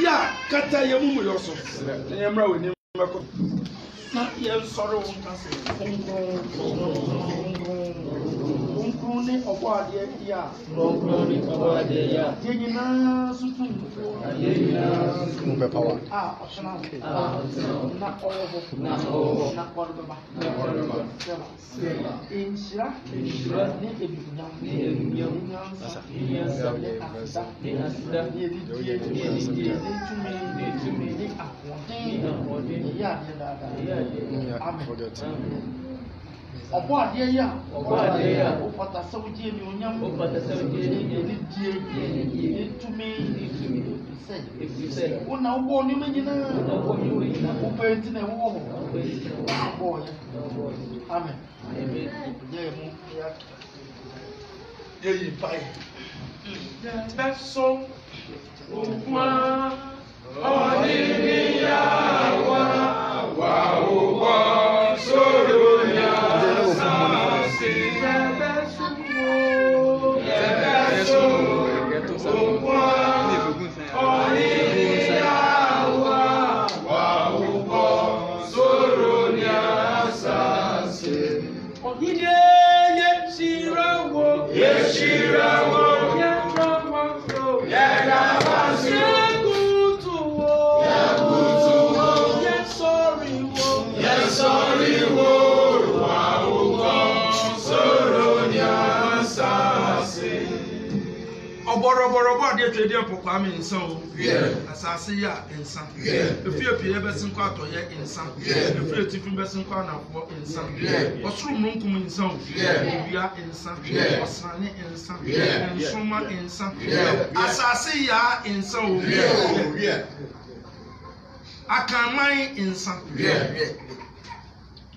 ya kata ye mumu yoso ye mra we ni mako na ye soro won ka se ni obo ade ya ni obo ade ya ye nyina sutu ye nyina sutu be power optional na obo na korba inshira ni ebinya ọ̀pọ̀ adìẹ yà ó pàtà sẹ́wọ́dìẹ ni ó nyàm ó pàtà sẹ́wọ́dìẹ ni èdè díẹ̀ èdè túmí ìfisẹ́ ó nà ó bọ̀ ní méjì náà ó bẹ̀ ntí náà ó wọ̀ ó bọ̀ yẹ amen yẹ mú yẹ yí báyìí bẹ́ sọ òkun á ọ̀ní níyàwó wà ó bọ̀ sóró yà. Borobo de twede pokwa me nsan o asase ya nsan efiepie besin kwa atoye nsan efietifi besin kwa nafo nsan osuru munkum nsan o bia nsan osane nsan nsoma nsan asase ya nsan o akamai nsan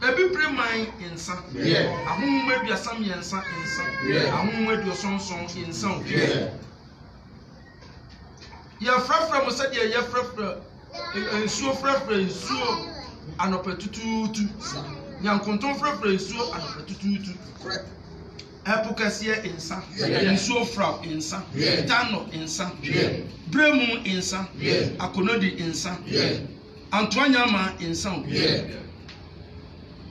ebi priman nsan ahunwe duasam nsan ahunwe duosonson nsan ya frafra mo se de ya frafra ensuo frafra ensuo anopetututu nyankonton frafra ensuo anopetututu epukase ensa ensuo fra ensa tano ensa bremu ensa akonodi ensa antoanyama ensa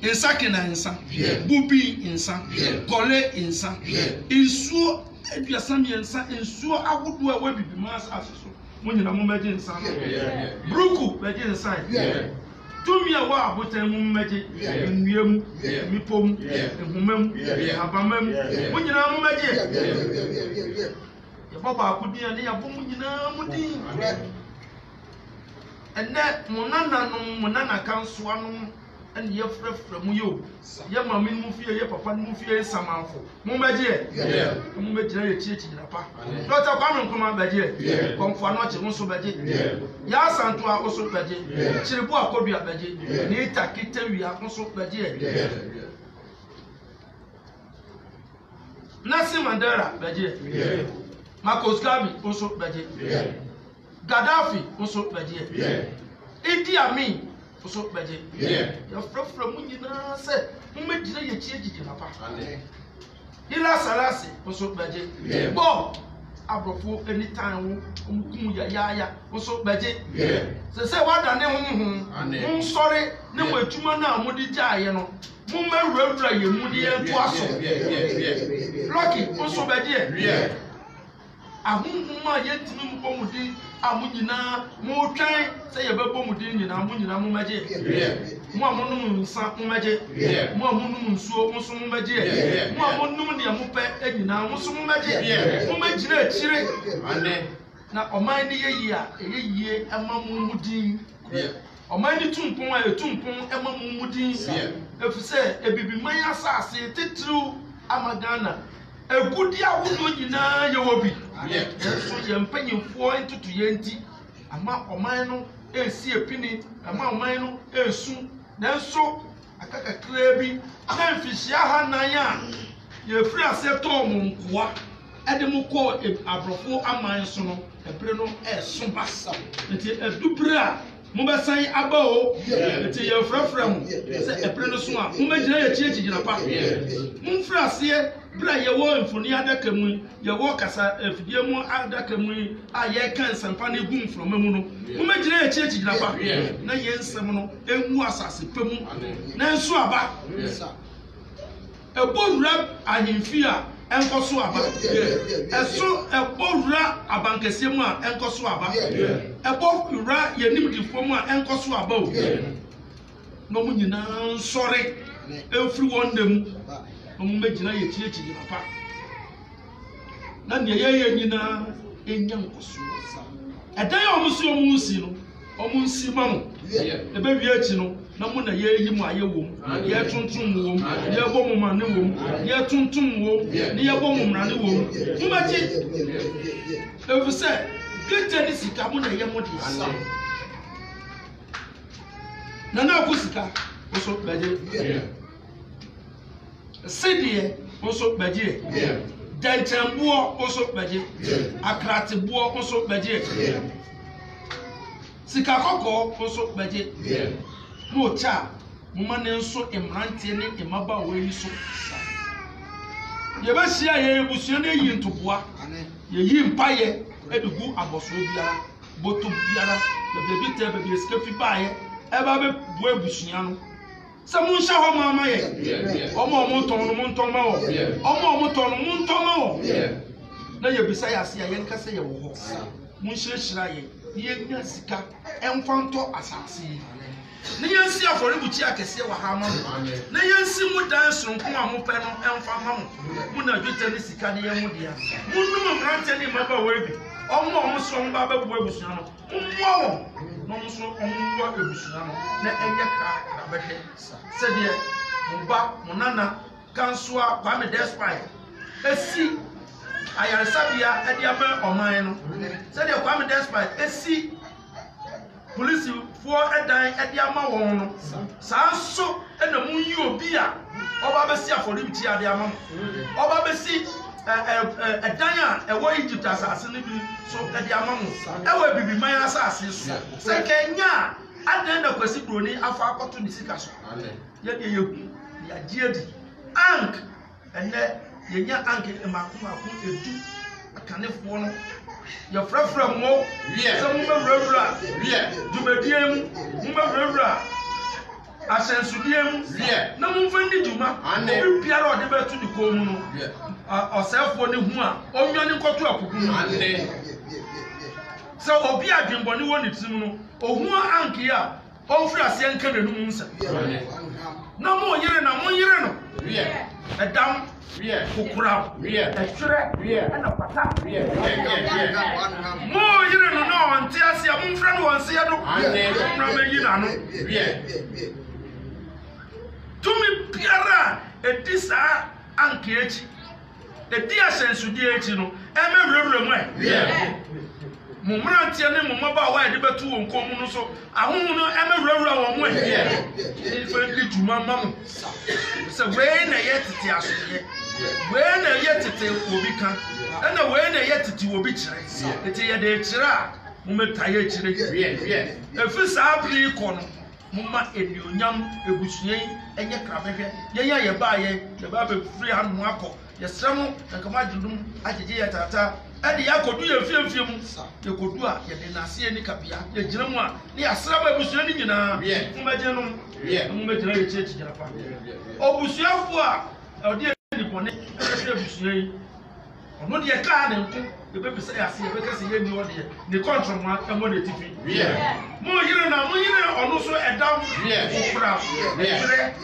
ensa kena ensa bubi ensa kole ensa ensuo eduasam ensa ensuo agodo a wabibi mas asoso munyina mo meje nsa bruku meje nsa tumi a wa abotan mu meje nwiem mipom ehumam abamam munyina mo meje ya baba akudi ani ya bo munyina mudi enne monana kanso anu and ye frefre mu yo ye mama mu fie ye papa mu fie samanfo mu meje mu meje ye chiechi na pa dota kwa me nkoma beje komfo no che nso beje ya santo a oso beje chiribu akodua beje ni takite wi akoso beje Nasi Mandela beje Marcus Garvey oso beje Gaddafi oso beje Idi Amin oso beje ya frefre mu nyina se mu mejire ye chiechi na pa ila salasi oso beje bo abrofo anytime kum ya oso beje se wada ne hu sorry ne watuma na amudi jaaye no mu mewura ye mudi ye to aso lucky oso beje ahunhuma ye timi mu bomudi amunyina mu twan se ye bebo mudi nyina amunyina mu meje mu amunum nsa mu meje mu amunum nsuo mu so mu meje mu amunum ne mu pe anyina mu so mu meje mu mejira akire ane na oman ni yeyi a eyeye ama mu mudi oman ni tumpon a etumpon ama mu mudi efuse ebibi man asase titru amagana egudi awodo nyina ye wobi so ye mpanyimfo entutu ye nti ama oman no esi epini ama oman no esu nanso akakakra bi na mfihia ha nan a ye firi aseto omunkoa ede mu ko abrofo aman so no epre no eso basa nti edubre a mo besan aba o nti ye frafra mu se epre no so a mo megina ye chiechi gina pa mo firi ase bra yewo mfoni adaka mu yewo kasa afidie mu adaka mu a ye kan sampa na egu mfroma mu no mo magina ye chigina pa na ye nsem no enwu asase pemu na nso aba ebowura ahimfi a enkoso aba eso ebowura abankese mu a enkoso aba ebowura yenimdifo mu a enkoso aba o no mu nyina nsore efri wondem no mu magina ye chigina pa na ne ye nyina enya nkoso edan ya omusi omusi no omunsi mamu ebe wi achi no na mu na ye yi mu aye wom ye tuntum wom ye bom ma ne wom ye tuntum wom ne ye bom ma ne wom tumachi efu se gete ni sika mu na ye mu di sa na ku sika oso beje sedie oso beje dantambuo oso beje akrateboo oso beje sika kokko oso beje mo cha mo mane nso emrante ne emaba we so ye ba sia ye busuo ne yi ntoboa ye yi mpaye edugu aboso biara boto biara be bi te be bi skafi baye e ba be bu ebusuo no se mo nhya ho mama ye omo ton no mo nton ma wo omo ton no mo nton ma wo na ye bisa ya sia ye nkase ye wo ho mo nhyira ye ye nya sika emfanto asase na yansi afori buchi akese wa ha ma na yansi mu dan sonko a mo pe no emfa ma mo na dwete ni sika ne yemu dia munum mrante ni maba webi omo so mba ba bu ebusu no mo no mo so omo ebusu no na enye ka bede se de mo ba mo nana kansoa Kwame Despite esi ayaresabia ade aba oman no se de Kwame Despite esi police for edan ede ama won no saa so na mu yi obi a oba be si afori biti ade ama oba be si edan a ewo Egypt asase ne bi so ede ama mo ewo bibi man asase so se Kenya adan na kwasi broni afa akoto ni sika so ye de yeku ya giedi ank ene yenya ank emaku edu akanefo no ya frafra mo se mo bewura dumediem mo bewura asensudiem na mo mfandi duma obi biara ode betu di komu no osefo ne hu a onwani nkoto akuku no se obi adwenboni woni tim no ohu anki a onfri ase nka nanum nsa na mo yire no edam kukura etwere ana pata mo yire no no onte ase a mumfra no wonse do na meyi na no tumi piara edisa anki echi edi asensudi echi no emewurewure mu mo mrantie ne mo maba wa de betu won komu no so ahunu no emewurewura won mu ife ndi juma mamu se we na yetete asoye we na yetete obi kan na we na yetete obi kire ete ye de kire a mo metaye kire efi sa bi ko no mo ma enionyam ebusuyen enye krabehwe ye ye ba be free hanu akọ ye sremo nkama dudum agege ye tata edi yakodu ye fiefie mu yekodu a ye de nase ni kabia ye gina mu a ne asrama ebusuyen ni nyina mo magye no mo magye ye chechi gina pa obusuafo a odi ni bone e ebusuyen ono de ka ne nko ebe bisa ya se ebe kase ye ni ode ni control mu emo de tifi mo yire ono so edam okura yire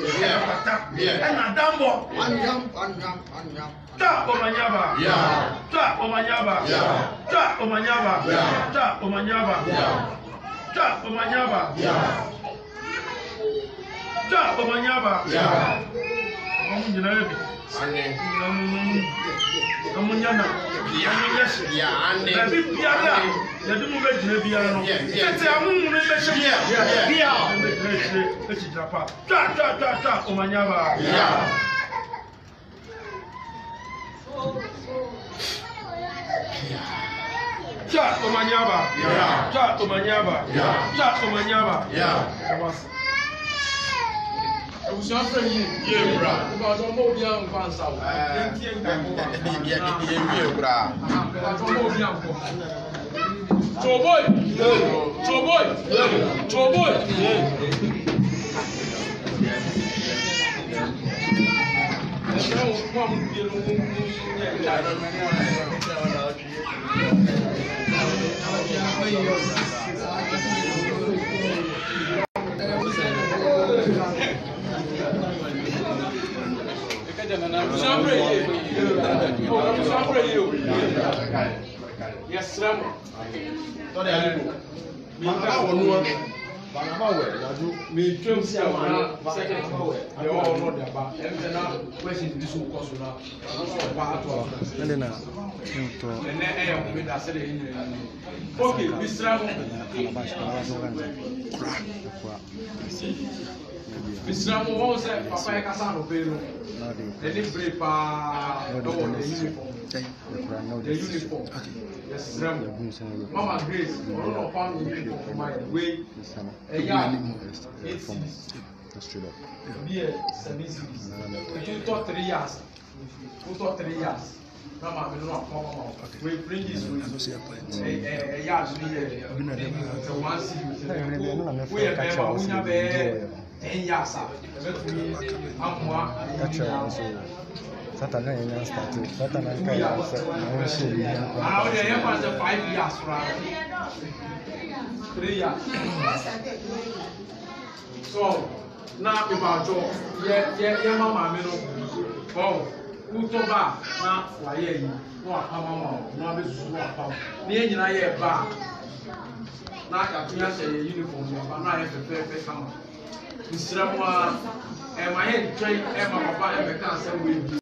pata na dambo anyam ta omanyaba ta omanyaba ta omanyaba ta omanyaba ta omanyaba ta omanyaba omu nyina ebi amunyana ya ande baby biara ya dumu be jina biara no tete amunmu ne be hye bia e ci japa ta omanyaba ta omanyaba ta omanyaba ta omanyaba Abusuan fẹ́ yìí. Yé bra. Nígbà tó ọmọ òbí à ń fa nsà o. Yé bra. Nígbà tó ọmọ òbí à ń fọ. Tòbóì. Tòbóì. Tòbóì. Ẹ̀sẹ̀ wọn mú bí ẹnu mú ní ẹ̀ka Yes, sir. Tọ́lẹ̀ àlejò. Bàbá wọ̀ nù wọn. Bàbá wẹ̀ yàjú. Mi twem si àwọn náà second yẹ wọ́n ọ̀nà ọ̀dẹ̀ àbá ẹ̀mí náà wẹ́sì ní so kọ́ so náà wọ́n sọ ọ̀pá àtọ̀ àtọ̀. Ẹ̀nẹ́ na ẹ̀nẹ́ ẹ̀yẹ kò bí dasẹ́ lè yín yẹn. Ókè bisira mu. Bisira mu wọ́n sẹ́ papa yẹ kásá àná bẹ́ẹ̀ lọ. Ẹni bèrè paa lọ́wọ́ the uniform. The uniform. Bisira mu. Mama Grace ọ̀rọ̀ náà pa mi uniform for my way. Ẹ̀yà 8 cities. Bí ẹ̀ 7 cities. Ètò ìtọ́ 3 years. Ìtọ́ 3 years. Náà màá mi nínú àpò ọmọ ọmọ. Wait, bring this way. Ẹ̀yà àdúgbò yẹ 1 series. Wọ́n yẹ bẹ́ẹ̀ ma wọ́n yà bẹ́ẹ̀ 10 years a. Ẹ̀bẹ̀ tún yẹ àmúwa. Satan na yẹn start Satan na nka yẹn sẹ àwọn ṣe yìí ní kwan. Àwọn ọdẹ yẹn kwan sẹ 5 years ra 3 years. So na ìbàjọ yẹ má maame no bọ́ọ̀ wútọ́ bá na wàyẹ yìí wọ́n àpamọ́ ma ọ̀ ní wọ́n bẹ susu wọ́n àpamọ́ ní yẹn nyinaa yẹ bá na yàtúnyà sẹ yẹ uniform yẹ bá náà yẹ fẹfẹẹfẹ kama nsiramu a ẹ̀ máa yẹ ntwẹ́n ẹ̀ máa papa ẹ̀ bẹ̀ ká sẹ́ wọ́n ebi.